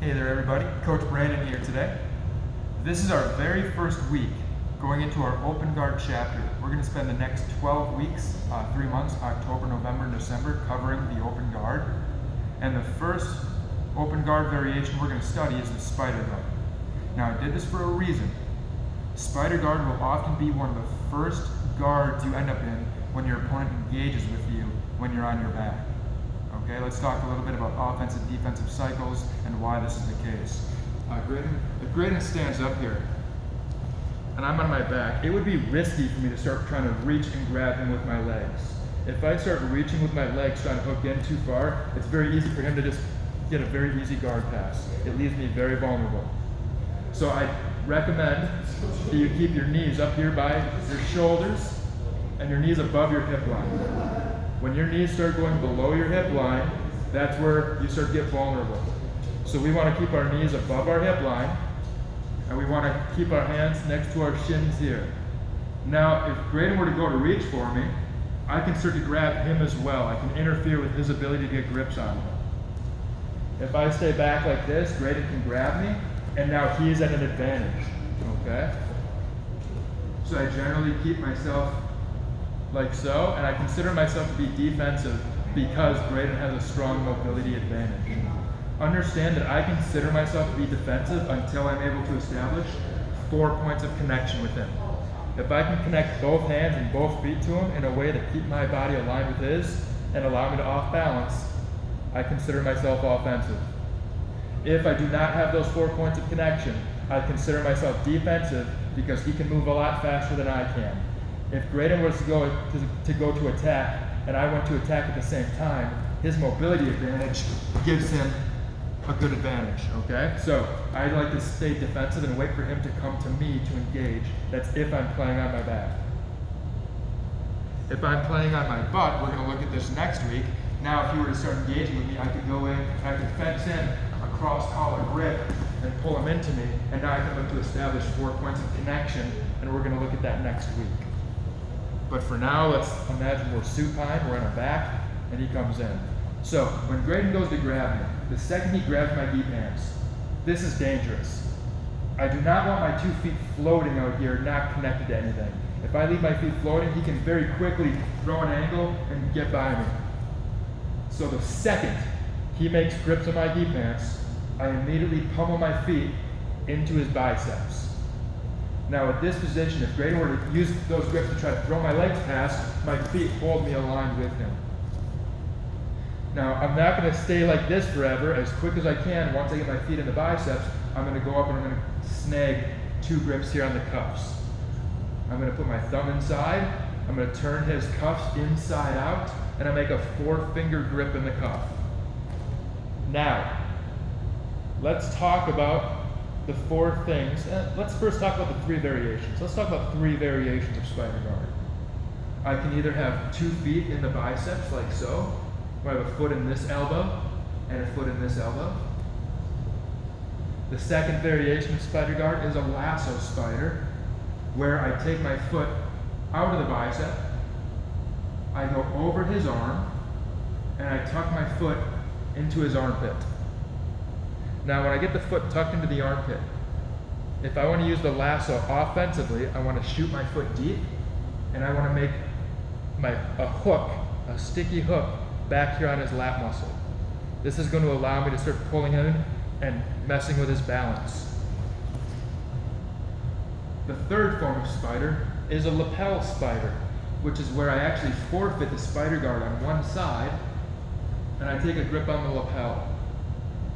Hey there everybody, Coach Brandon here today. This is our very first week going into our open guard chapter. We're going to spend the next 12 weeks, 3 months, October, November, and December, covering the open guard. And the first open guard variation we're going to study is the spider guard. Now I did this for a reason. Spider guard will often be one of the first guards you end up in when your opponent engages with you when you're on your back. Okay, let's talk a little bit about offensive and defensive cycles and why this is the case. If Graydon stands up here and I'm on my back, it would be risky for me to start trying to reach and grab him with my legs. If I start reaching with my legs trying to hook in too far, it's very easy for him to just get a very easy guard pass. It leaves me very vulnerable. So I recommend that you keep your knees up here by your shoulders and your knees above your hip line. When your knees start going below your hip line, that's where you start to get vulnerable. So we want to keep our knees above our hip line, and we want to keep our hands next to our shins here. Now, if Graydon were to go to reach for me, I can start to grab him as well. I can interfere with his ability to get grips on me. If I stay back like this, Graydon can grab me, and now he's at an advantage, okay? So I generally keep myself like so, and I consider myself to be defensive because Graydon has a strong mobility advantage. Understand that I consider myself to be defensive until I'm able to establish 4 points of connection with him. If I can connect both hands and both feet to him in a way that keep my body aligned with his and allow me to off balance, I consider myself offensive. If I do not have those 4 points of connection, I consider myself defensive because he can move a lot faster than I can. If Graydon was to go to attack and I went to attack at the same time, his mobility advantage gives him a good advantage, okay? So I like to stay defensive and wait for him to come to me to engage. That's if I'm playing on my back. If I'm playing on my butt, we're gonna look at this next week. Now if you were to start engaging with me, I could go in, I could fence in a cross collar grip and pull him into me, and now I can look to establish 4 points of connection, and we're gonna look at that next week. But for now, let's imagine we're supine, we're on our back, and he comes in. So when Graydon goes to grab me, the second he grabs my deep hands, this is dangerous. I do not want my 2 feet floating out here, not connected to anything. If I leave my feet floating, he can very quickly throw an angle and get by me. So the second he makes grips on my deep hands, I immediately pummel my feet into his biceps. Now at this position, if Graydon were to use those grips to try to throw my legs past, my feet hold me aligned with him. Now I'm not going to stay like this forever. As quick as I can, once I get my feet in the biceps, I'm going to go up and I'm going to snag 2 grips here on the cuffs. I'm going to put my thumb inside, I'm going to turn his cuffs inside out, and I make a 4-finger grip in the cuff. Now, let's talk about the 4 things. Let's first talk about the 3 variations. Let's talk about 3 variations of spider guard. I can either have 2 feet in the biceps like so, where I have a foot in this elbow and a foot in this elbow. The second variation of spider guard is a lasso spider, where I take my foot out of the bicep, I go over his arm, and I tuck my foot into his armpit. Now when I get the foot tucked into the armpit, if I want to use the lasso offensively, I want to shoot my foot deep, and I want to make a hook, a sticky hook, back here on his lat muscle. This is going to allow me to start pulling him and messing with his balance. The third form of spider is a lapel spider, which is where I actually forfeit the spider guard on one side, and I take a grip on the lapel.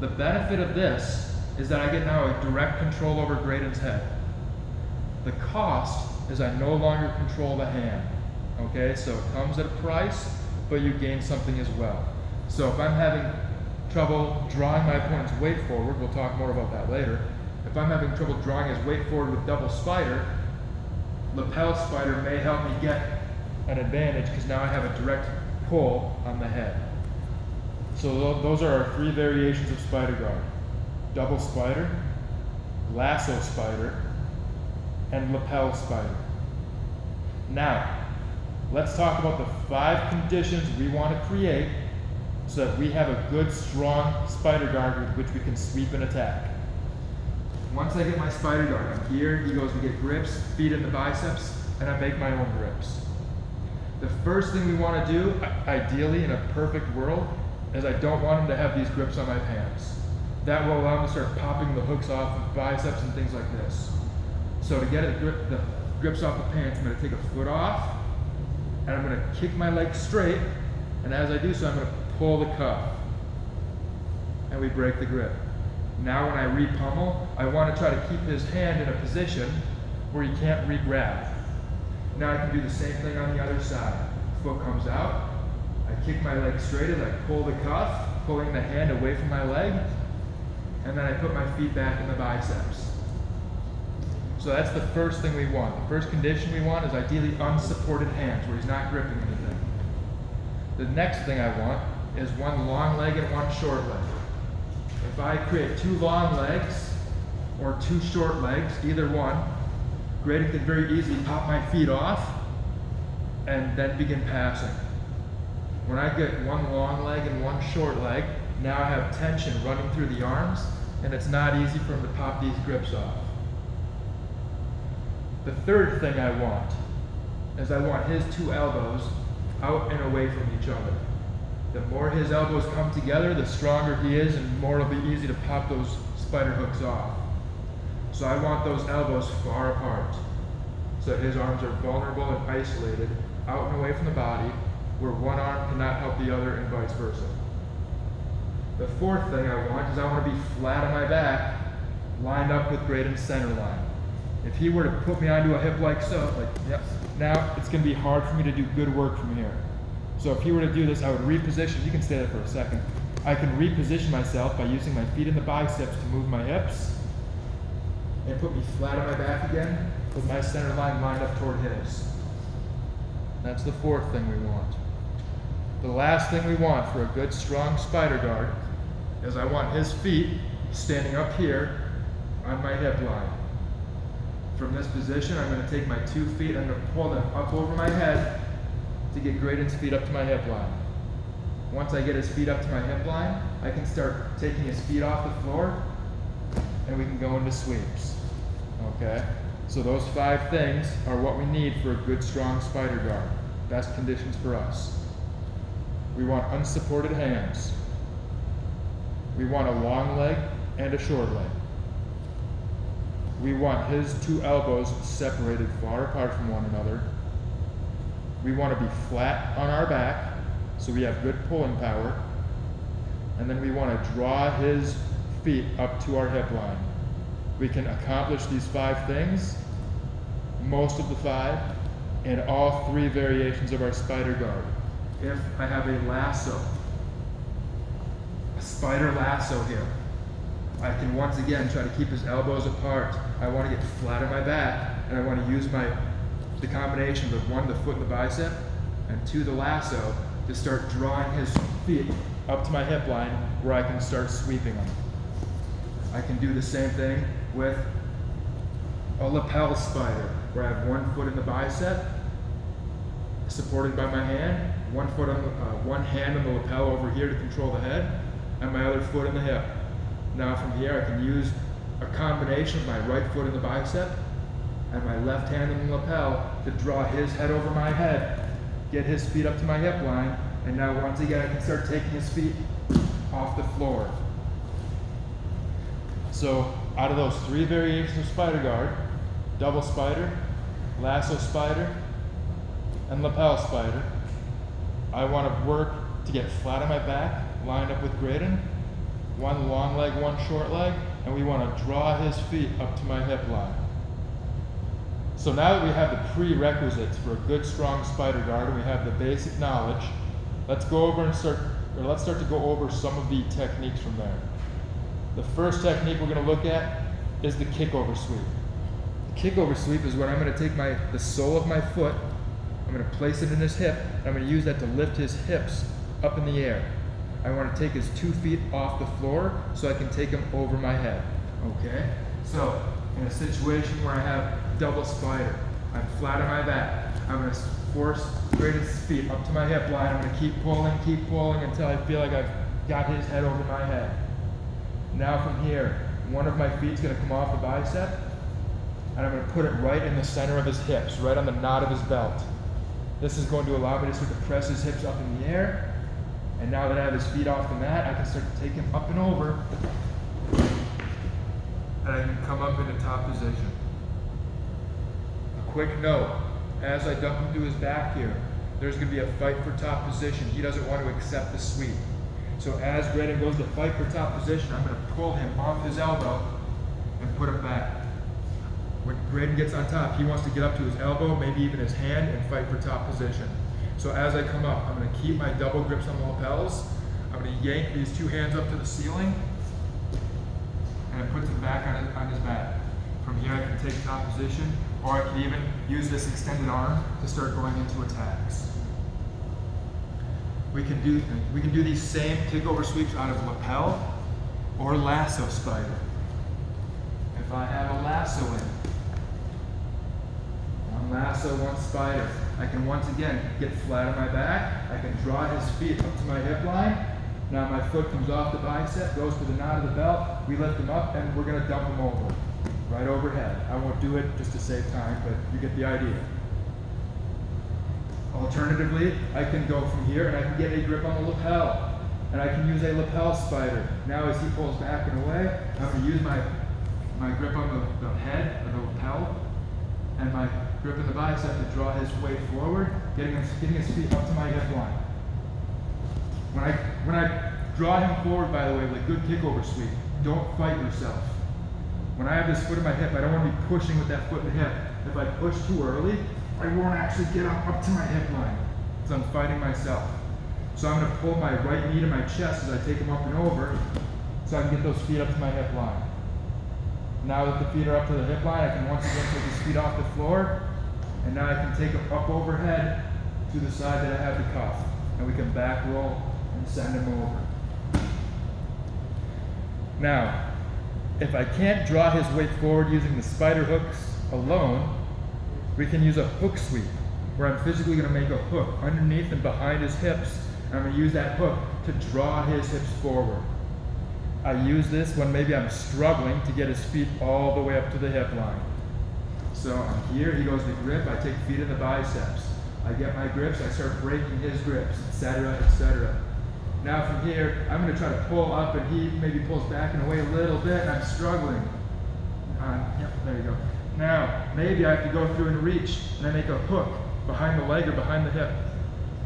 The benefit of this is that I get now a direct control over Graydon's head. The cost is I no longer control the hand. Okay, so it comes at a price, but you gain something as well. So if I'm having trouble drawing my opponent's weight forward, we'll talk more about that later. If I'm having trouble drawing his weight forward with double spider, lapel spider may help me get an advantage because now I have a direct pull on the head. So those are our 3 variations of spider guard: double spider, lasso spider, and lapel spider. Now, let's talk about the 5 conditions we want to create so that we have a good, strong spider guard with which we can sweep and attack. Once I get my spider guard, I'm here, he goes to get grips, feet in the biceps, and I make my own grips. The first thing we want to do, ideally in a perfect world, is I don't want him to have these grips on my pants. That will allow him to start popping the hooks off of biceps and things like this. So to get the grips off the pants, I'm going to take a foot off, and I'm going to kick my leg straight, and as I do so, I'm going to pull the cuff, and we break the grip. Now when I re-pummel, I want to try to keep his hand in a position where he can't re-grab. Now I can do the same thing on the other side. Foot comes out, I kick my leg straight as I pull the cuff, pulling the hand away from my leg, and then I put my feet back in the biceps. So that's the first thing we want. The first condition we want is ideally unsupported hands, where he's not gripping anything. The next thing I want is one long leg and one short leg. If I create two long legs or two short legs, either one, Graydon can very easily pop my feet off and then begin passing. When I get one long leg and one short leg, now I have tension running through the arms, and it's not easy for him to pop these grips off. The third thing I want is I want his two elbows out and away from each other. The more his elbows come together, the stronger he is, and the more it'll be easy to pop those spider hooks off. So I want those elbows far apart, so that his arms are vulnerable and isolated, out and away from the body, where one arm cannot help the other and vice versa. The fourth thing I want is I want to be flat on my back, lined up with Graydon's center line. If he were to put me onto a hip like so, now it's going to be hard for me to do good work from here. So if he were to do this, I would reposition. You can stay there for a second. I can reposition myself by using my feet in the biceps to move my hips and put me flat on my back again with my center line lined up toward his. That's the fourth thing we want. The last thing we want for a good, strong spider guard is I want his feet standing up here on my hip line. From this position, I'm going to take my 2 feet, I'm going to pull them up over my head to get Graydon's feet up to my hip line. Once I get his feet up to my hip line, I can start taking his feet off the floor, and we can go into sweeps. Okay? So those 5 things are what we need for a good, strong spider guard. Best conditions for us. We want unsupported hands. We want a long leg and a short leg. We want his 2 elbows separated far apart from one another. We want to be flat on our back, so we have good pulling power. And then we want to draw his feet up to our hip line. We can accomplish these 5 things, most of the 5, in all 3 variations of our spider guard. If I have a lasso, a spider lasso here, I can once again try to keep his elbows apart. I want to get flat on my back, and I want to use the combination of 1, the foot and the bicep, and 2, the lasso, to start drawing his feet up to my hip line where I can start sweeping them. I can do the same thing with a lapel spider, where I have 1 foot in the bicep, supported by my hand, 1 foot on one hand on the lapel over here to control the head, and my other foot in the hip. Now from here I can use a combination of my right foot in the bicep and my left hand in the lapel to draw his head over my head, get his feet up to my hip line, and now once again I can start taking his feet off the floor. So out of those 3 variations of spider guard, double spider, lasso spider, and lapel spider, I want to work to get flat on my back, lined up with Graydon, 1 long leg, 1 short leg, and we want to draw his feet up to my hip line. So now that we have the prerequisites for a good, strong spider guard, and we have the basic knowledge, let's start to go over some of the techniques from there. The first technique we're going to look at is the kickover sweep. The kickover sweep is when I'm going to take the sole of my foot, I'm going to place it in his hip, and I'm going to use that to lift his hips up in the air. I want to take his 2 feet off the floor so I can take him over my head. Okay? So, in a situation where I have double spider, I'm flat on my back, I'm going to force Braden's feet up to my hip line. I'm gonna keep pulling until I feel like I've got his head over my head. Now from here, one of my feet's gonna come off the bicep, and I'm gonna put it right in the center of his hips, right on the knot of his belt. This is going to allow me to start to press his hips up in the air, and now that I have his feet off the mat, I can start to take him up and over, and I can come up into top position. A quick note, as I dump him to his back here, there's going to be a fight for top position. He doesn't want to accept the sweep. So as Braden goes to fight for top position, I'm going to pull him off his elbow and put him back. When Braden gets on top, he wants to get up to his elbow, maybe even his hand, and fight for top position. So as I come up, I'm going to keep my double grips on the lapels. I'm going to yank these two hands up to the ceiling, and it puts him back on his back. From here, I can take top position, or I can even use this extended arm to start going into attacks. We can do these same kickover sweeps out of lapel or lasso spider. If I have a lasso in, one lasso, one spider, I can once again get flat on my back. I can draw his feet up to my hip line. Now my foot comes off the bicep, goes to the knot of the belt. We lift him up, and we're going to dump him over, right overhead. I won't do it just to save time, but you get the idea. Alternatively, I can go from here and I can get a grip on the lapel, and I can use a lapel spider. Now as he pulls back and away, I'm going to use my grip on the head of the lapel and my grip in the bicep to draw his weight forward, getting his feet up to my hip line. When I draw him forward, by the way, with a good kickover sweep, don't fight yourself. When I have this foot in my hip, I don't want to be pushing with that foot in the hip. If I push too early, I won't actually get up to my hip line, because I'm fighting myself. So I'm going to pull my right knee to my chest as I take him up and over, so I can get those feet up to my hip line. Now that the feet are up to the hip line, I can once again take his feet off the floor, and now I can take him up overhead to the side that I have the cuff, and we can back roll and send him over. Now, if I can't draw his weight forward using the spider hooks alone, we can use a hook sweep, where I'm physically going to make a hook underneath and behind his hips, and I'm going to use that hook to draw his hips forward. I use this when maybe I'm struggling to get his feet all the way up to the hip line. So I'm here, he goes to grip, I take feet in the biceps. I get my grips, I start breaking his grips, etc., etc. Now from here, I'm going to try to pull up, and he maybe pulls back and away a little bit, and I'm struggling. Yep, there you go. Now, maybe I have to go through and reach, and I make a hook behind the leg or behind the hip.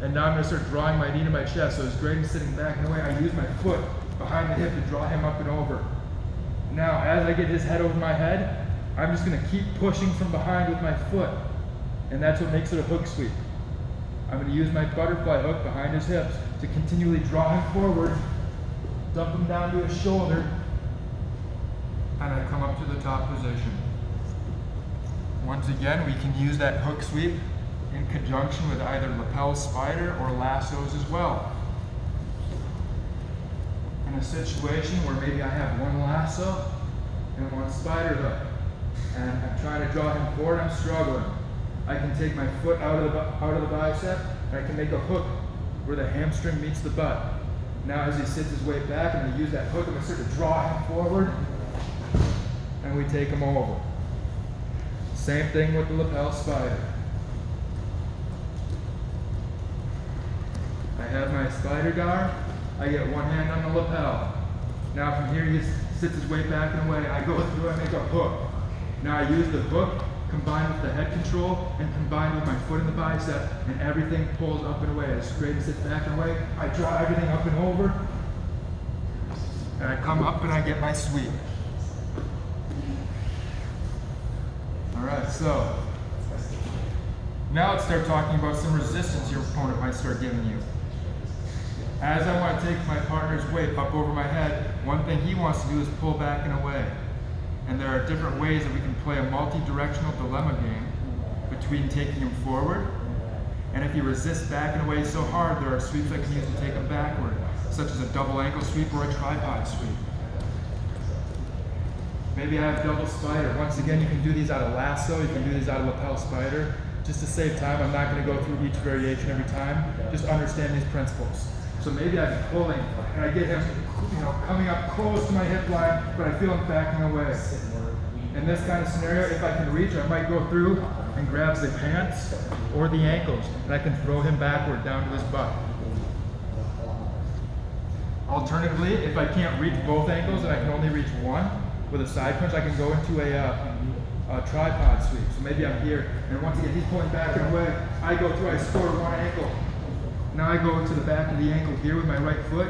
And now I'm going to start drawing my knee to my chest. So as Graydon's sitting back and away, I use my foot behind the hip to draw him up and over. Now, as I get his head over my head, I'm just going to keep pushing from behind with my foot. And that's what makes it a hook sweep. I'm going to use my butterfly hook behind his hips to continually draw him forward, dump him down to his shoulder, and I come up to the top position. Once again, we can use that hook sweep in conjunction with either lapel spider or lassos as well. In a situation where maybe I have one lasso and one spider hook, and I'm trying to draw him forward, I'm struggling. I can take my foot out of the bicep, and I can make a hook where the hamstring meets the butt. Now as he sits his weight back, I'm going to use that hook, I'm going to start to draw him forward, and we take him over. Same thing with the lapel spider. I have my spider guard, I get one hand on the lapel. Now from here he sits his weight back and away, I go through, I make a hook. Now I use the hook combined with the head control and combined with my foot in the bicep, and everything pulls up and away. As Graydon sits back and away, I draw everything up and over, and I come up and I get my sweep. Alright, so now let's start talking about some resistance your opponent might start giving you. As I want to take my partner's weight up over my head, one thing he wants to do is pull back and away. And there are different ways that we can play a multi-directional dilemma game between taking him forward, and if he resists back and away so hard, there are sweeps I can use to take him backward, such as a double ankle sweep or a tripod sweep. Maybe I have double spider. Once again, you can do these out of lasso, you can do these out of lapel spider. just to save time, I'm not going to go through each variation every time. Just understand these principles. So maybe I'm pulling, and I get him, coming up close to my hip line, but I feel him backing away. In this kind of scenario, if I can reach, I might go through and grab the pants or the ankles, and I can throw him backward down to his butt. Alternatively, if I can't reach both ankles and I can only reach one with a side punch, I can go into a tripod sweep. So maybe I'm here, and once again, he's pulling back and away. I go through, I score one ankle. Now I go to the back of the ankle here with my right foot.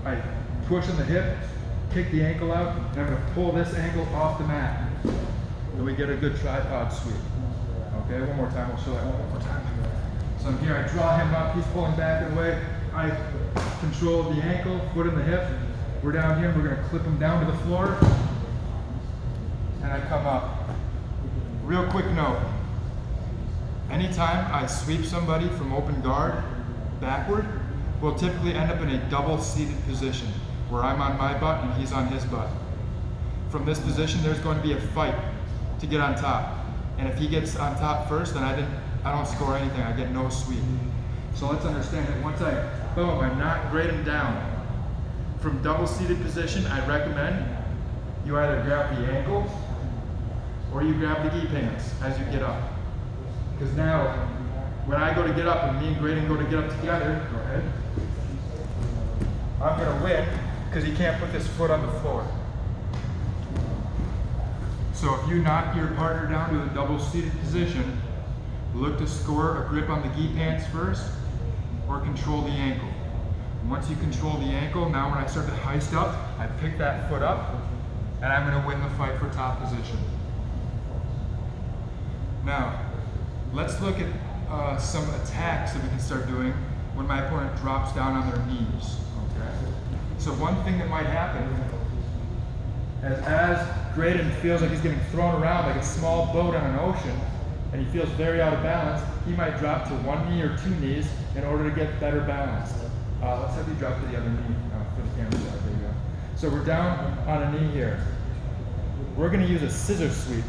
I push on the hip, kick the ankle out, and I'm going to pull this ankle off the mat. And we get a good tripod sweep. Okay, one more time, we'll show that one more time. So I'm here, I draw him up, he's pulling back and away. I control the ankle, foot in the hip. We're down here, we're going to clip him down to the floor. And I come up. Real quick note. Anytime I sweep somebody from open guard backward, we'll typically end up in a double seated position where I'm on my butt and he's on his butt. From this position, there's going to be a fight to get on top. And if he gets on top first, then I don't score anything. I get no sweep. So let's understand that once boom, I knock Graydon down. From double seated position, I recommend you either grab the ankle or you grab the gi pants as you get up. Because now, when I go to get up and me and Graydon go to get up together, go ahead, I'm going to win because he can't put this foot on the floor. So if you knock your partner down to the double seated position, look to score a grip on the gi pants first or control the ankle. And once you control the ankle, now when I start to heist up, I pick that foot up and I'm going to win the fight for top position. Now, let's look at some attacks that we can start doing when my opponent drops down on their knees. Okay? So one thing that might happen as Graydon feels like he's getting thrown around like a small boat on an ocean, and he feels very out of balance, he might drop to one knee or two knees in order to get better balanced. Let's have you drop to the other knee for the camera side. There you go. So we're down on a knee here. We're going to use a scissor sweep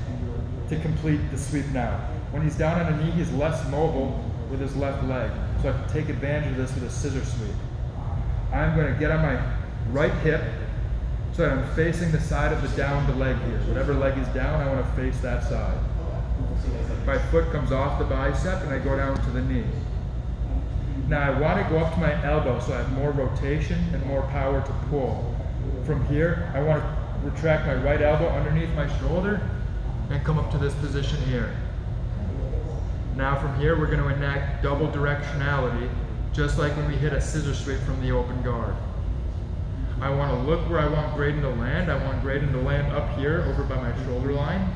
to complete the sweep now. When he's down on a knee, he's less mobile with his left leg. So I can take advantage of this with a scissor sweep. I'm going to get on my right hip so that I'm facing the side of the downed leg here. Whatever leg is down, I want to face that side. My foot comes off the bicep and I go down to the knee. Now I want to go up to my elbow so I have more rotation and more power to pull. From here, I want to retract my right elbow underneath my shoulder and come up to this position here. Now from here, we're going to enact double directionality, just like when we hit a scissor sweep from the open guard. I want to look where I want Graydon to land. I want Graydon to land up here, over by my shoulder line.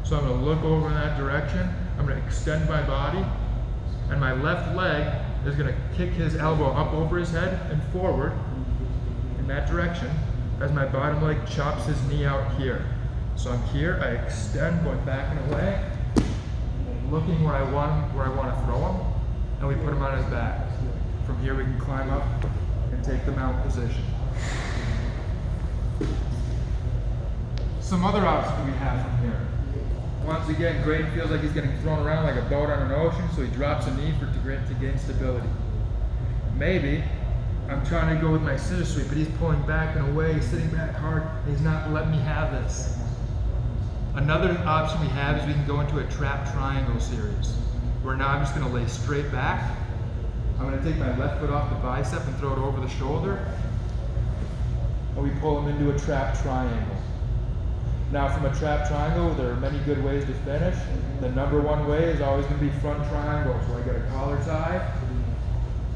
So I'm going to look over in that direction. I'm going to extend my body, and my left leg is going to kick his elbow up over his head and forward in that direction as my bottom leg chops his knee out here. So I'm here, I extend, going back and away, looking where I want to throw him, and we put him on his back. From here we can climb up and take the mount position. Some other options we have from here. Once again, Graydon feels like he's getting thrown around like a boat on an ocean, so he drops a knee to gain stability. Maybe I'm trying to go with my scissor sweep, but he's pulling back and away, he's sitting back hard, and he's not letting me have this. Another option we have is we can go into a trap triangle series, where now I'm just going to lay straight back. I'm going to take my left foot off the bicep and throw it over the shoulder, and we pull him into a trap triangle. Now from a trap triangle, there are many good ways to finish. The number one way is always going to be front triangle. So I get a collar tie,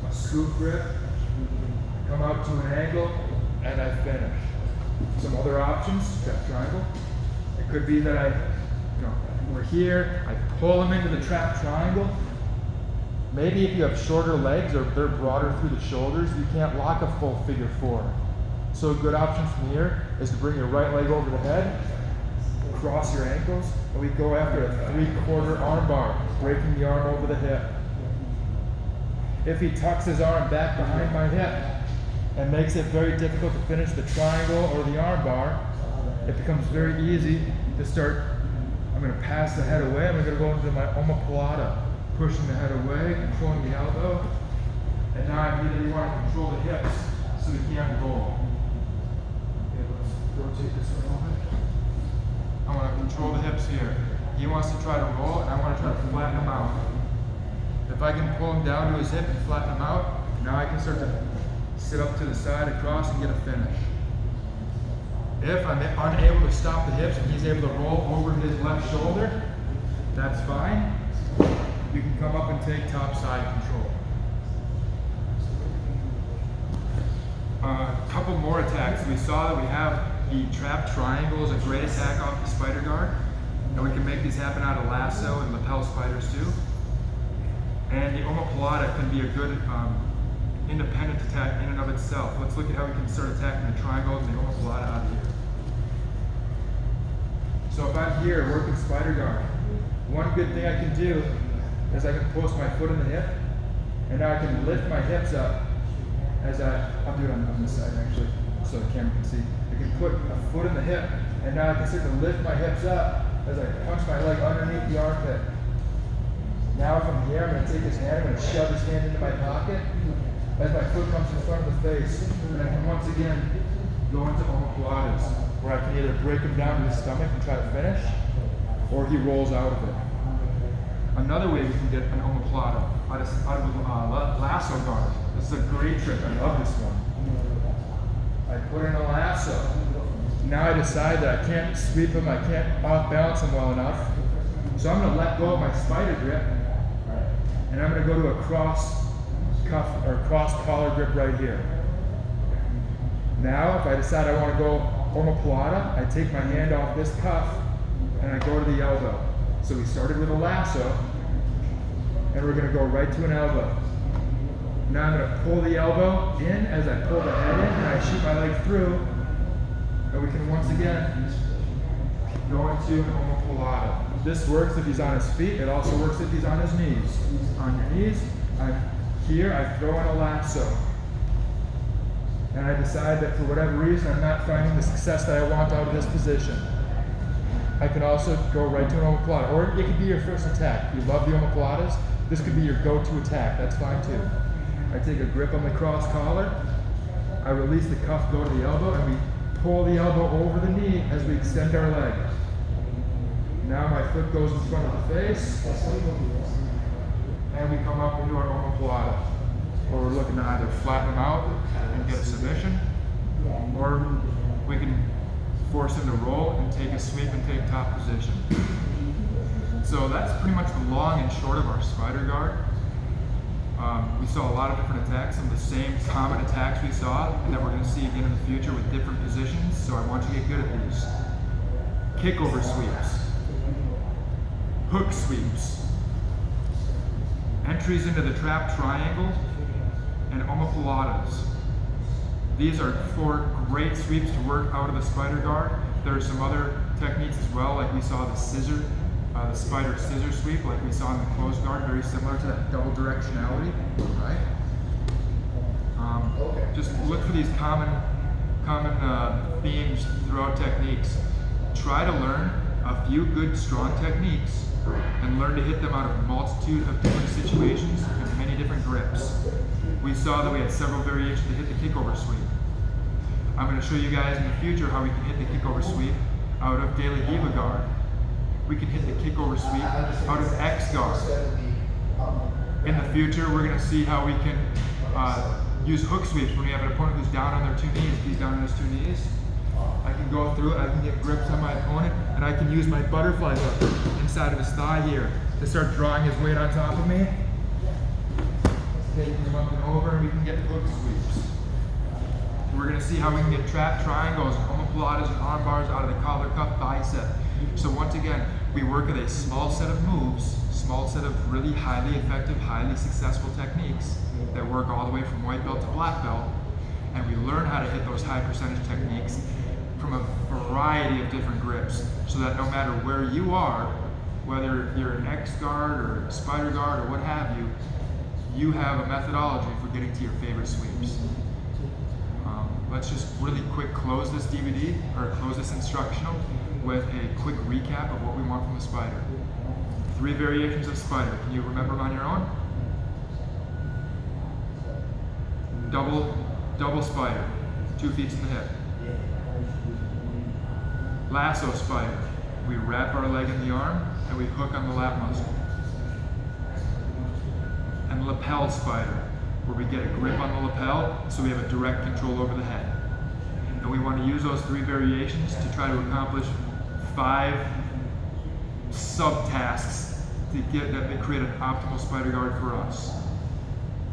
a scoop grip, come out to an angle, and I finish. Some other options, trap triangle. It could be that we're here, I pull him into the trap triangle. Maybe if you have shorter legs or they're broader through the shoulders, you can't lock a full figure four. So a good option from here is to bring your right leg over the head, cross your ankles, and we go after a 3/4 arm bar, breaking the arm over the hip. If he tucks his arm back behind my hip and makes it very difficult to finish the triangle or the arm bar, it becomes very easy to start I'm going to pass the head away. I'm going to go into my omoplata, pushing the head away, controlling the elbow. And now I immediately want to control the hips so we can't roll. Okay, let's rotate this a moment. I want to control the hips here. He wants to try to roll, and I want to try to flatten him out. If I can pull him down to his hip and flatten him out, now I can start to sit up to the side across and get a finish. If I'm unable to stop the hips and he's able to roll over his left shoulder, that's fine. You can come up and take top side control. A couple more attacks. We saw that we have the trap triangle as a great attack off the spider guard. And we can make these happen out of lasso and lapel spiders too. And the omoplata can be a good independent attack in and of itself. Let's look at how we can start attacking the triangle and the omoplata out of here. So if I'm here working spider guard, one good thing I can do is I can post my foot in the hip, and now I can lift my hips up as I'll do it on this side actually, so the camera can see. I can put a foot in the hip, and now I can start to lift my hips up as I punch my leg underneath the armpit. Now from here, I'm going to take his hand, I'm going to shove his hand into my pocket as my foot comes in front of the face. And I can once again go into omoplatas, where I can either break him down to his stomach and try to finish, or he rolls out of it. Another way we can get an omoplata out of lasso guard. This is a great trick. I love this one. I put in a lasso. Now I decide that I can't sweep him, I can't off balance him well enough. So I'm going to let go of my spider grip, and I'm going to go to a cross cuff or cross collar grip right here. Now if I decide I want to go omoplata, I take my hand off this cuff and I go to the elbow. So we started with a lasso, and we're going to go right to an elbow. Now I'm going to pull the elbow in as I pull the head in, and I shoot my leg through, and we can once again go into an omoplata. This works if he's on his feet. It also works if he's on his knees. On your knees, here I throw in a lasso. And I decide that for whatever reason I'm not finding the success that I want out of this position. I can also go right to an omoplata, or it could be your first attack. If you love the omoplatas, this could be your go-to attack. That's fine too. I take a grip on the cross collar, I release the cuff, go to the elbow, and we pull the elbow over the knee as we extend our leg. Now my foot goes in front of the face, and we come up into our omoplata, where we're looking to either flatten him out and get a submission, or we can force him to roll and take a sweep and take top position. So that's pretty much the long and short of our spider guard. We saw a lot of different attacks, some of the same common attacks we saw, and that we're going to see again in the future with different positions, so I want you to get good at these. Kickover sweeps, hook sweeps, entries into the trap triangle, and omoplatas. These are 4 great sweeps to work out of the spider guard. There are some other techniques as well, like we saw the scissor, the spider scissor sweep, like we saw in the closed guard, very similar to that double directionality, right? Just look for these common themes throughout techniques. Try to learn a few good, strong techniques and learn to hit them out of a multitude of different situations and many different grips. We saw that we had several variations to hit the kickover sweep. I'm going to show you guys in the future how we can hit the kickover sweep out of De La Riva guard. We can hit the kickover sweep out of X guard. In the future, we're going to see how we can use hook sweeps when we have an opponent who's down on their 2 knees. If he's down on his 2 knees, I can go through it, I can get grips on my opponent, and I can use my butterfly hook inside of his thigh here to start drawing his weight on top of me. Taking him up and over, and we can get hook sweeps. We're going to see how we can get trap triangles, omoplatas, and arm bars out of the collar cuff bicep. So once again, we work with a small set of moves, small set of really highly effective, highly successful techniques that work all the way from white belt to black belt, and we learn how to hit those high percentage techniques from a variety of different grips, so that no matter where you are, whether you're an X guard or spider guard or what have you, you have a methodology for getting to your favorite sweeps. Let's just really quick close this DVD, or close this instructional, with a quick recap of what we want from the spider. 3 variations of spider. Can you remember them on your own? Double spider, 2 feet in the hip. Lasso spider. We wrap our leg in the arm and we hook on the lat muscle. And lapel spider, where we get a grip on the lapel so we have a direct control over the head. And we want to use those 3 variations to try to accomplish 5 subtasks that create an optimal spider guard for us.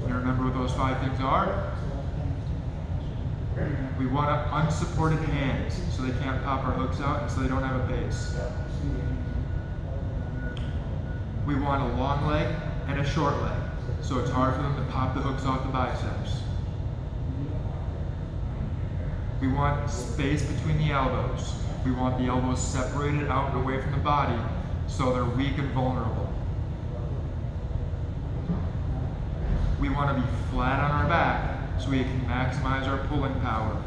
You remember what those 5 things are? We want unsupported hands so they can't pop our hooks out and so they don't have a base. We want a long leg and a short leg, so it's hard for them to pop the hooks off the biceps. We want space between the elbows. We want the elbows separated out and away from the body so they're weak and vulnerable. We want to be flat on our back so we can maximize our pulling power.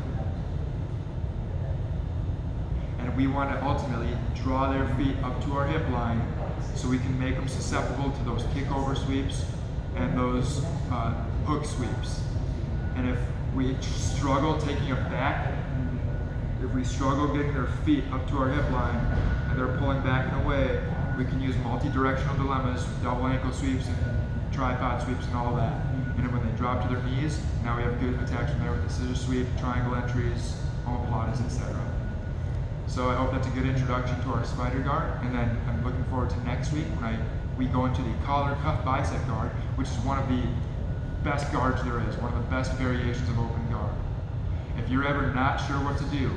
And we want to ultimately draw their feet up to our hip line so we can make them susceptible to those kick-over sweeps and those hook sweeps. And if we struggle taking it back, if we struggle getting their feet up to our hip line and they're pulling back and away, we can use multi-directional dilemmas, double ankle sweeps and tripod sweeps and all that. And then when they drop to their knees, now we have good attacks from there with the scissor sweep, triangle entries, omoplatas, etc. So I hope that's a good introduction to our spider guard, and then I'm looking forward to next week when we go into the collar cuff bicep guard, which is one of the best guards there is, one of the best variations of open guard. If you're ever not sure what to do,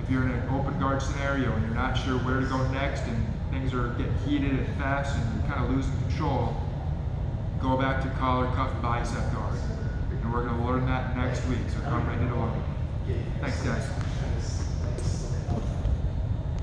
if you're in an open guard scenario and you're not sure where to go next and things are getting heated and fast and you're kind of losing control, go back to collar cuff bicep guard. And we're going to learn that next week, so come ready to learn. Thanks guys.